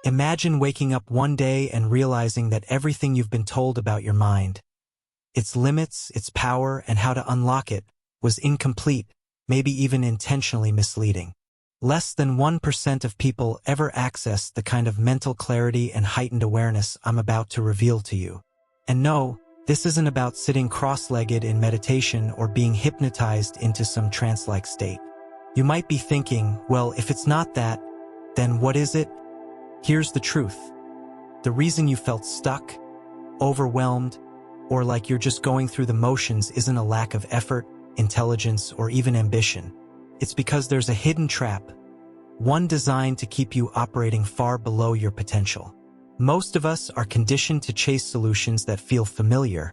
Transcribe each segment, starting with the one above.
Imagine waking up one day and realizing that everything you've been told about your mind, its limits, its power, and how to unlock it, was incomplete, maybe even intentionally misleading. Less than 1% of people ever access the kind of mental clarity and heightened awareness I'm about to reveal to you. And no, this isn't about sitting cross-legged in meditation or being hypnotized into some trance-like state. You might be thinking, well, if it's not that, then what is it? Here's the truth. The reason you felt stuck, overwhelmed, or like you're just going through the motions isn't a lack of effort, intelligence, or even ambition. It's because there's a hidden trap, one designed to keep you operating far below your potential. Most of us are conditioned to chase solutions that feel familiar.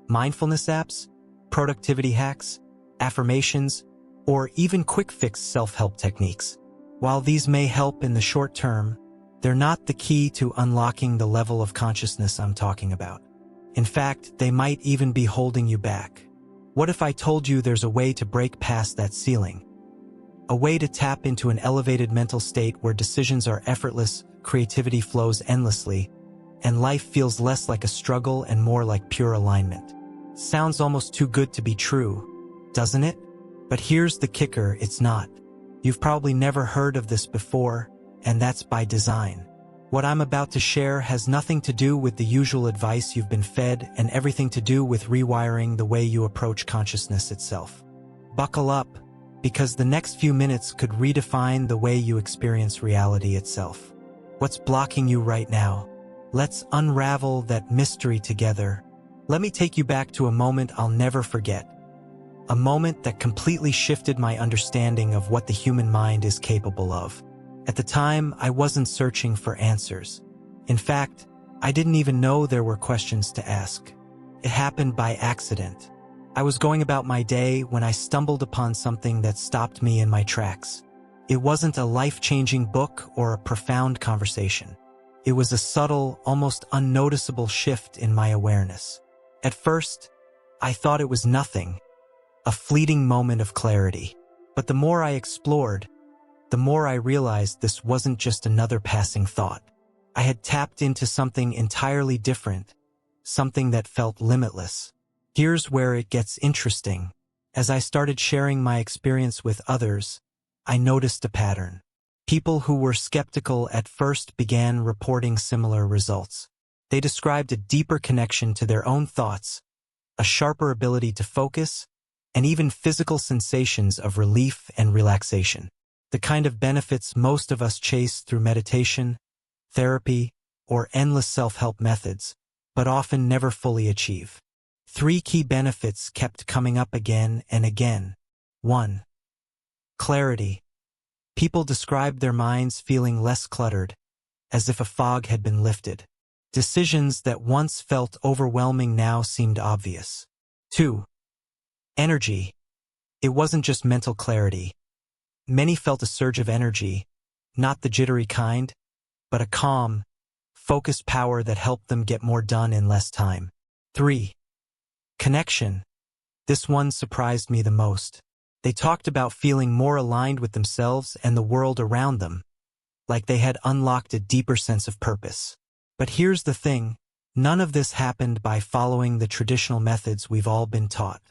Mindfulness apps, productivity hacks, affirmations, or even quick-fix self-help techniques. While these may help in the short term, they're not the key to unlocking the level of consciousness I'm talking about. In fact, they might even be holding you back. What if I told you there's a way to break past that ceiling? A way to tap into an elevated mental state where decisions are effortless, creativity flows endlessly, and life feels less like a struggle and more like pure alignment. Sounds almost too good to be true, doesn't it? But here's the kicker, it's not. You've probably never heard of this before, and that's by design. What I'm about to share has nothing to do with the usual advice you've been fed and everything to do with rewiring the way you approach consciousness itself. Buckle up, because the next few minutes could redefine the way you experience reality itself. What's blocking you right now? Let's unravel that mystery together. Let me take you back to a moment I'll never forget. A moment that completely shifted my understanding of what the human mind is capable of. At the time, I wasn't searching for answers. In fact, I didn't even know there were questions to ask. It happened by accident. I was going about my day when I stumbled upon something that stopped me in my tracks. It wasn't a life-changing book or a profound conversation. It was a subtle, almost unnoticeable shift in my awareness. At first, I thought it was nothing, a fleeting moment of clarity. But the more I explored, the more I realized this wasn't just another passing thought. I had tapped into something entirely different, something that felt limitless. Here's where it gets interesting. As I started sharing my experience with others, I noticed a pattern. People who were skeptical at first began reporting similar results. They described a deeper connection to their own thoughts, a sharper ability to focus, and even physical sensations of relief and relaxation. The kind of benefits most of us chase through meditation, therapy, or endless self-help methods, but often never fully achieve. 3 key benefits kept coming up again and again. 1. Clarity. People described their minds feeling less cluttered, as if a fog had been lifted. Decisions that once felt overwhelming now seemed obvious. 2. Energy. It wasn't just mental clarity. Many felt a surge of energy, not the jittery kind, but a calm, focused power that helped them get more done in less time. 3. Connection. This one surprised me the most. They talked about feeling more aligned with themselves and the world around them, like they had unlocked a deeper sense of purpose. But here's the thing, none of this happened by following the traditional methods we've all been taught.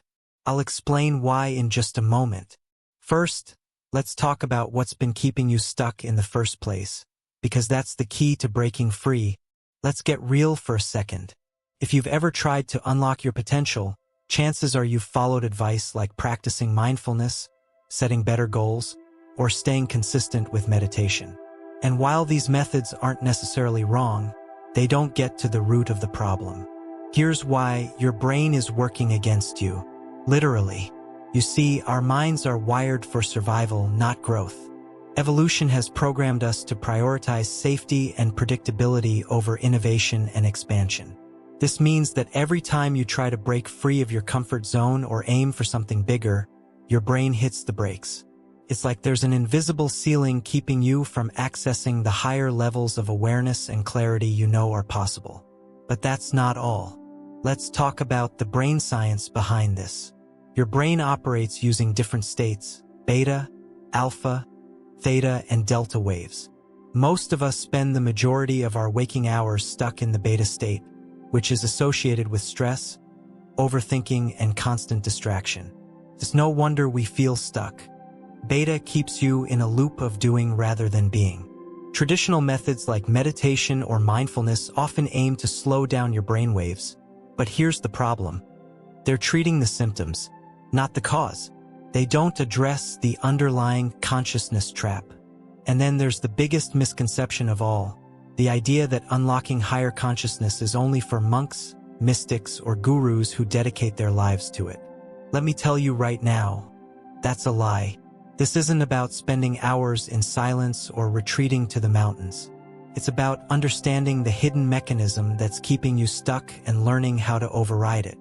I'll explain why in just a moment. First, let's talk about what's been keeping you stuck in the first place, because that's the key to breaking free. Let's get real for a second. If you've ever tried to unlock your potential, chances are you've followed advice like practicing mindfulness, setting better goals, or staying consistent with meditation. And while these methods aren't necessarily wrong, they don't get to the root of the problem. Here's why: your brain is working against you. Literally. You see, our minds are wired for survival, not growth. Evolution has programmed us to prioritize safety and predictability over innovation and expansion. This means that every time you try to break free of your comfort zone or aim for something bigger, your brain hits the brakes. It's like there's an invisible ceiling keeping you from accessing the higher levels of awareness and clarity you know are possible. But that's not all. Let's talk about the brain science behind this. Your brain operates using different states: beta, alpha, theta, and delta waves. Most of us spend the majority of our waking hours stuck in the beta state, which is associated with stress, overthinking, and constant distraction. It's no wonder we feel stuck. Beta keeps you in a loop of doing rather than being. Traditional methods like meditation or mindfulness often aim to slow down your brainwaves, but here's the problem. They're treating the symptoms, not the cause. They don't address the underlying consciousness trap. And then there's the biggest misconception of all, the idea that unlocking higher consciousness is only for monks, mystics, or gurus who dedicate their lives to it. Let me tell you right now, that's a lie. This isn't about spending hours in silence or retreating to the mountains. It's about understanding the hidden mechanism that's keeping you stuck and learning how to override it.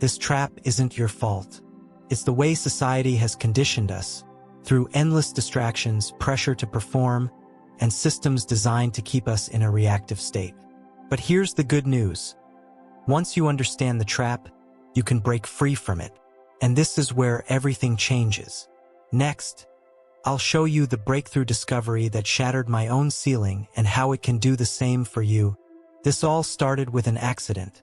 This trap isn't your fault. It's the way society has conditioned us, through endless distractions, pressure to perform, and systems designed to keep us in a reactive state. But here's the good news. Once you understand the trap, you can break free from it. And this is where everything changes. Next, I'll show you the breakthrough discovery that shattered my own ceiling and how it can do the same for you. This all started with an accident.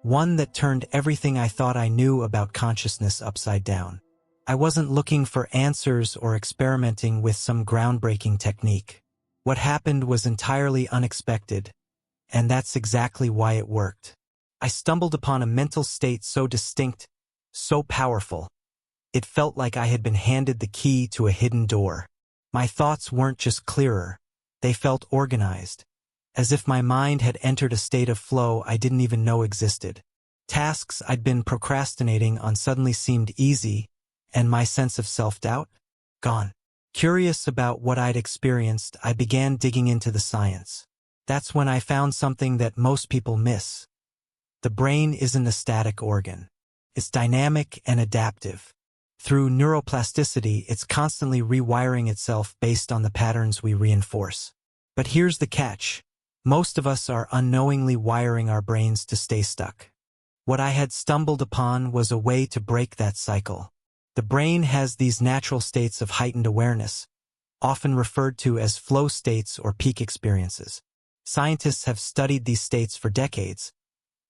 One that turned everything I thought I knew about consciousness upside down. I wasn't looking for answers or experimenting with some groundbreaking technique. What happened was entirely unexpected, and that's exactly why it worked. I stumbled upon a mental state so distinct, so powerful. It felt like I had been handed the key to a hidden door. My thoughts weren't just clearer, they felt organized, as if my mind had entered a state of flow I didn't even know existed. Tasks I'd been procrastinating on suddenly seemed easy, and my sense of self-doubt? Gone. Curious about what I'd experienced, I began digging into the science. That's when I found something that most people miss. The brain isn't a static organ. It's dynamic and adaptive. Through neuroplasticity, it's constantly rewiring itself based on the patterns we reinforce. But here's the catch. Most of us are unknowingly wiring our brains to stay stuck. What I had stumbled upon was a way to break that cycle. The brain has these natural states of heightened awareness, often referred to as flow states or peak experiences. Scientists have studied these states for decades,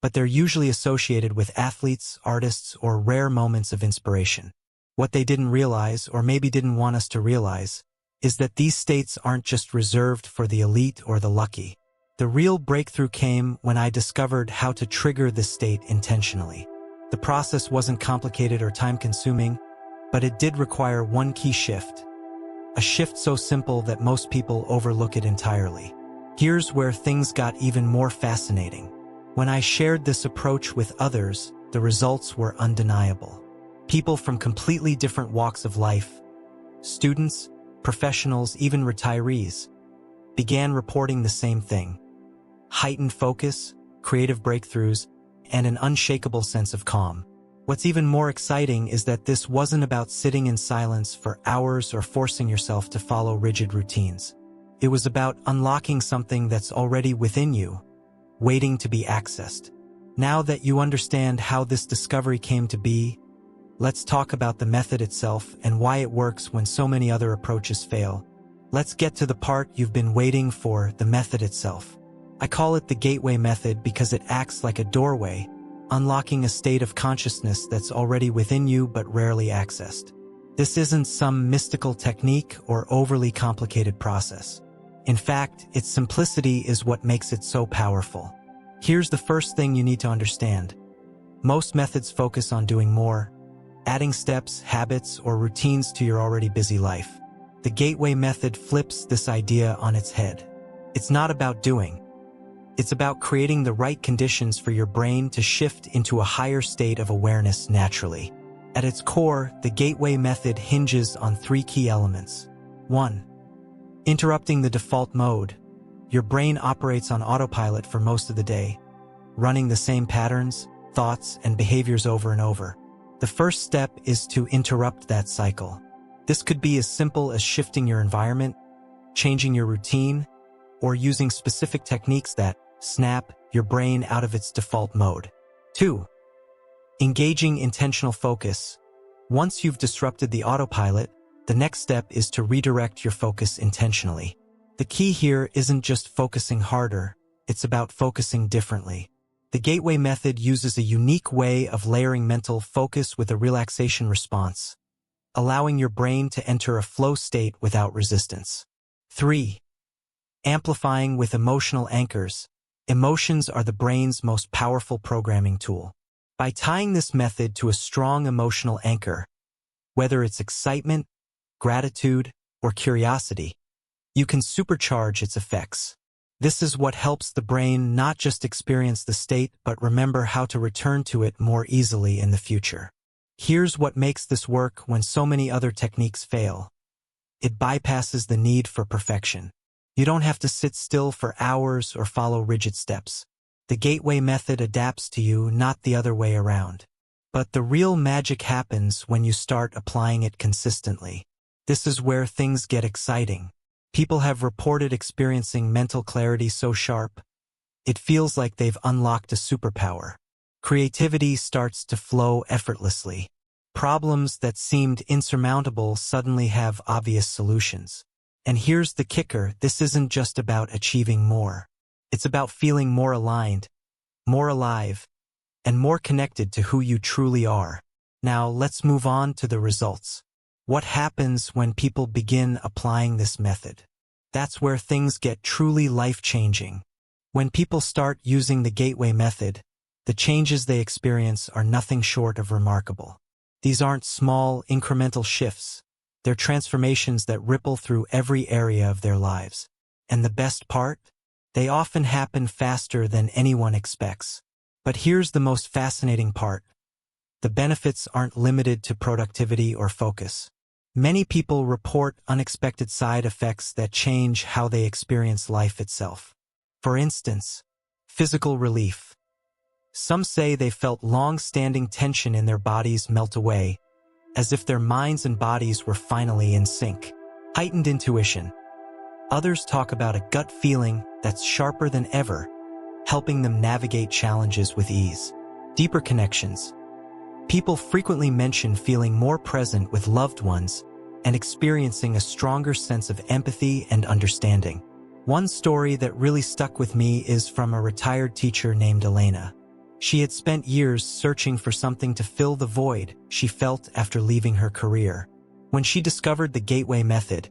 but they're usually associated with athletes, artists, or rare moments of inspiration. What they didn't realize, or maybe didn't want us to realize, is that these states aren't just reserved for the elite or the lucky. The real breakthrough came when I discovered how to trigger this state intentionally. The process wasn't complicated or time-consuming, but it did require one key shift. A shift so simple that most people overlook it entirely. Here's where things got even more fascinating. When I shared this approach with others, the results were undeniable. People from completely different walks of life, students, professionals, even retirees, began reporting the same thing. Heightened focus, creative breakthroughs, and an unshakable sense of calm. What's even more exciting is that this wasn't about sitting in silence for hours or forcing yourself to follow rigid routines. It was about unlocking something that's already within you, waiting to be accessed. Now that you understand how this discovery came to be, let's talk about the method itself and why it works when so many other approaches fail. Let's get to the part you've been waiting for, the method itself. I call it the gateway method because it acts like a doorway, unlocking a state of consciousness that's already within you but rarely accessed. This isn't some mystical technique or overly complicated process. In fact, its simplicity is what makes it so powerful. Here's the first thing you need to understand. Most methods focus on doing more, adding steps, habits, or routines to your already busy life. The gateway method flips this idea on its head. It's not about doing. It's about creating the right conditions for your brain to shift into a higher state of awareness naturally. At its core, the gateway method hinges on three key elements. 1. Interrupting the default mode. Your brain operates on autopilot for most of the day, running the same patterns, thoughts, and behaviors over and over. The first step is to interrupt that cycle. This could be as simple as shifting your environment, changing your routine, or using specific techniques that snap your brain out of its default mode. 2. Engaging intentional focus. Once you've disrupted the autopilot, the next step is to redirect your focus intentionally. The key here isn't just focusing harder, it's about focusing differently. The gateway method uses a unique way of layering mental focus with a relaxation response, allowing your brain to enter a flow state without resistance. 3. Amplifying with emotional anchors. Emotions are the brain's most powerful programming tool. By tying this method to a strong emotional anchor, whether it's excitement, gratitude, or curiosity, you can supercharge its effects. This is what helps the brain not just experience the state but remember how to return to it more easily in the future. Here's what makes this work when so many other techniques fail. It bypasses the need for perfection. You don't have to sit still for hours or follow rigid steps. The gateway method adapts to you, not the other way around. But the real magic happens when you start applying it consistently. This is where things get exciting. People have reported experiencing mental clarity so sharp, it feels like they've unlocked a superpower. Creativity starts to flow effortlessly. Problems that seemed insurmountable suddenly have obvious solutions. And here's the kicker, this isn't just about achieving more. It's about feeling more aligned, more alive, and more connected to who you truly are. Now let's move on to the results. What happens when people begin applying this method? That's where things get truly life-changing. When people start using the gateway method, the changes they experience are nothing short of remarkable. These aren't small, incremental shifts. They're transformations that ripple through every area of their lives. And the best part? They often happen faster than anyone expects. But here's the most fascinating part. The benefits aren't limited to productivity or focus. Many people report unexpected side effects that change how they experience life itself. For instance, physical relief. Some say they felt long-standing tension in their bodies melt away, as if their minds and bodies were finally in sync. Heightened intuition. Others talk about a gut feeling that's sharper than ever, helping them navigate challenges with ease. Deeper connections. People frequently mention feeling more present with loved ones and experiencing a stronger sense of empathy and understanding. One story that really stuck with me is from a retired teacher named Elena. She had spent years searching for something to fill the void she felt after leaving her career. When she discovered the gateway method,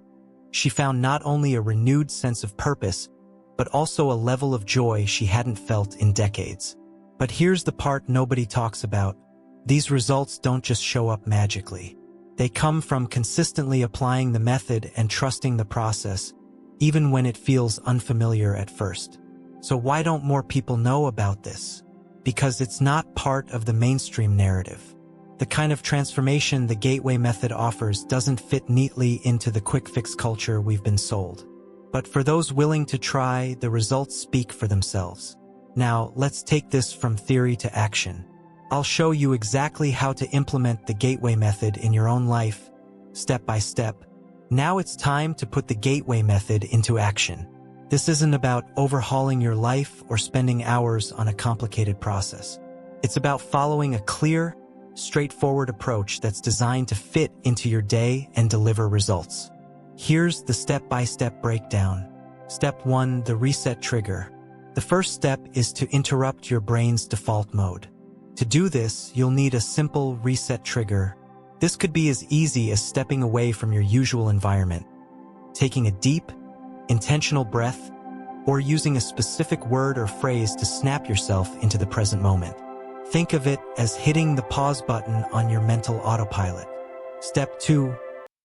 she found not only a renewed sense of purpose, but also a level of joy she hadn't felt in decades. But here's the part nobody talks about. These results don't just show up magically. They come from consistently applying the method and trusting the process, even when it feels unfamiliar at first. So why don't more people know about this? Because it's not part of the mainstream narrative. The kind of transformation the gateway method offers doesn't fit neatly into the quick-fix culture we've been sold. But for those willing to try, the results speak for themselves. Now, let's take this from theory to action. I'll show you exactly how to implement the gateway method in your own life, step by step. Now it's time to put the gateway method into action. This isn't about overhauling your life or spending hours on a complicated process. It's about following a clear, straightforward approach that's designed to fit into your day and deliver results. Here's the step-by-step breakdown. Step 1, the reset trigger. The first step is to interrupt your brain's default mode. To do this, you'll need a simple reset trigger. This could be as easy as stepping away from your usual environment, taking a deep, intentional breath, or using a specific word or phrase to snap yourself into the present moment. Think of it as hitting the pause button on your mental autopilot. Step 2,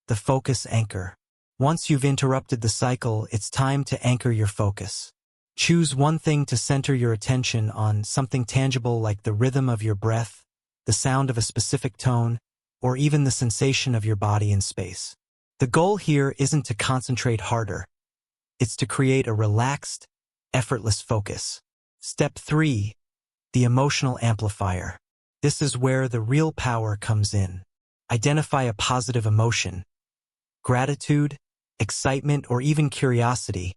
the focus anchor. Once you've interrupted the cycle, it's time to anchor your focus. Choose one thing to center your attention on, something tangible like the rhythm of your breath, the sound of a specific tone, or even the sensation of your body in space. The goal here isn't to concentrate harder. It's to create a relaxed, effortless focus. Step 3, the emotional amplifier. This is where the real power comes in. Identify a positive emotion, gratitude, excitement, or even curiosity,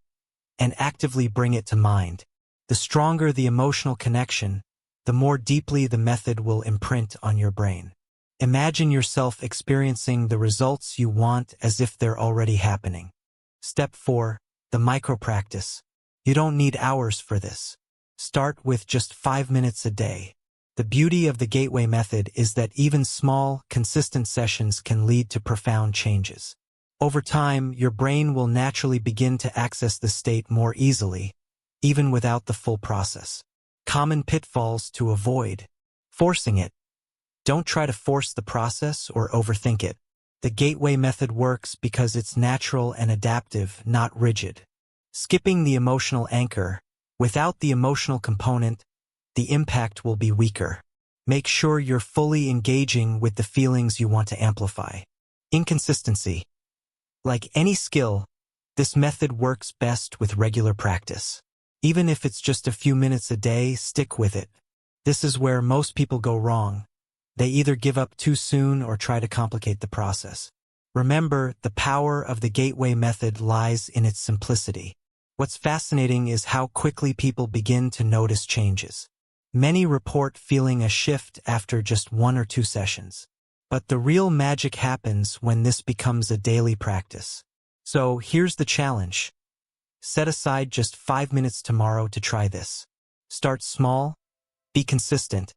and actively bring it to mind. The stronger the emotional connection, the more deeply the method will imprint on your brain. Imagine yourself experiencing the results you want as if they're already happening. Step 4, the micro-practice. You don't need hours for this. Start with just 5 minutes a day. The beauty of the gateway method is that even small, consistent sessions can lead to profound changes. Over time, your brain will naturally begin to access the state more easily, even without the full process. Common pitfalls to avoid. Forcing it. Don't try to force the process or overthink it. The gateway method works because it's natural and adaptive, not rigid. Skipping the emotional anchor. Without the emotional component, the impact will be weaker. Make sure you're fully engaging with the feelings you want to amplify. Inconsistency. Like any skill, this method works best with regular practice. Even if it's just a few minutes a day, stick with it. This is where most people go wrong. They either give up too soon or try to complicate the process. Remember, the power of the gateway method lies in its simplicity. What's fascinating is how quickly people begin to notice changes. Many report feeling a shift after just 1 or 2 sessions. But the real magic happens when this becomes a daily practice. So here's the challenge. Set aside just 5 minutes tomorrow to try this. Start small, be consistent,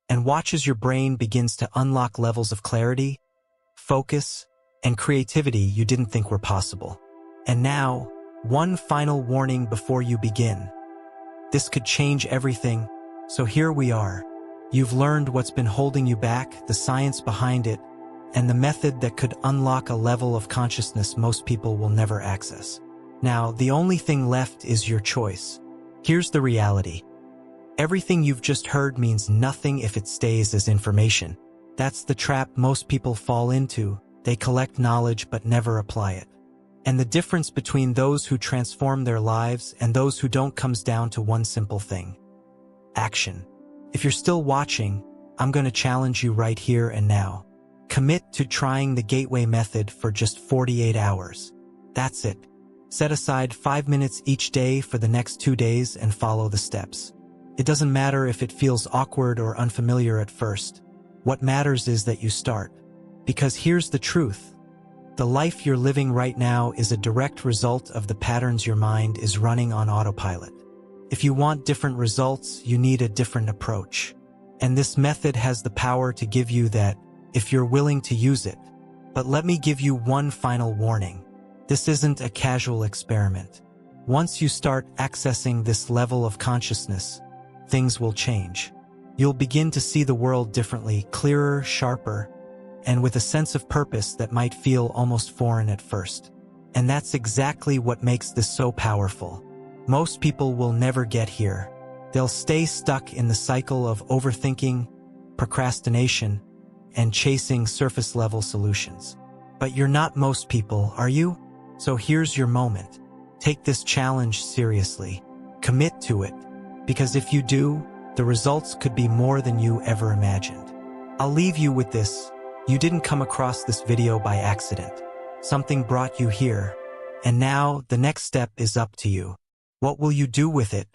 and watch as your brain begins to unlock levels of clarity, focus, and creativity you didn't think were possible. And now, one final warning before you begin. This could change everything, so here we are. You've learned what's been holding you back, the science behind it, and the method that could unlock a level of consciousness most people will never access. Now, the only thing left is your choice. Here's the reality. Everything you've just heard means nothing if it stays as information. That's the trap most people fall into. They collect knowledge but never apply it. And the difference between those who transform their lives and those who don't comes down to one simple thing. Action. If you're still watching, I'm going to challenge you right here and now. Commit to trying the gateway method for just 48 hours. That's it. Set aside 5 minutes each day for the next 2 days and follow the steps. It doesn't matter if it feels awkward or unfamiliar at first. What matters is that you start. Because here's the truth. The life you're living right now is a direct result of the patterns your mind is running on autopilot. If you want different results, you need a different approach. And this method has the power to give you that, if you're willing to use it. But let me give you one final warning. This isn't a casual experiment. Once you start accessing this level of consciousness, things will change. You'll begin to see the world differently, clearer, sharper, and with a sense of purpose that might feel almost foreign at first. And that's exactly what makes this so powerful. Most people will never get here. They'll stay stuck in the cycle of overthinking, procrastination, and chasing surface-level solutions. But you're not most people, are you? So here's your moment. Take this challenge seriously. Commit to it. Because if you do, the results could be more than you ever imagined. I'll leave you with this. You didn't come across this video by accident. Something brought you here. And now, the next step is up to you. What will you do with it?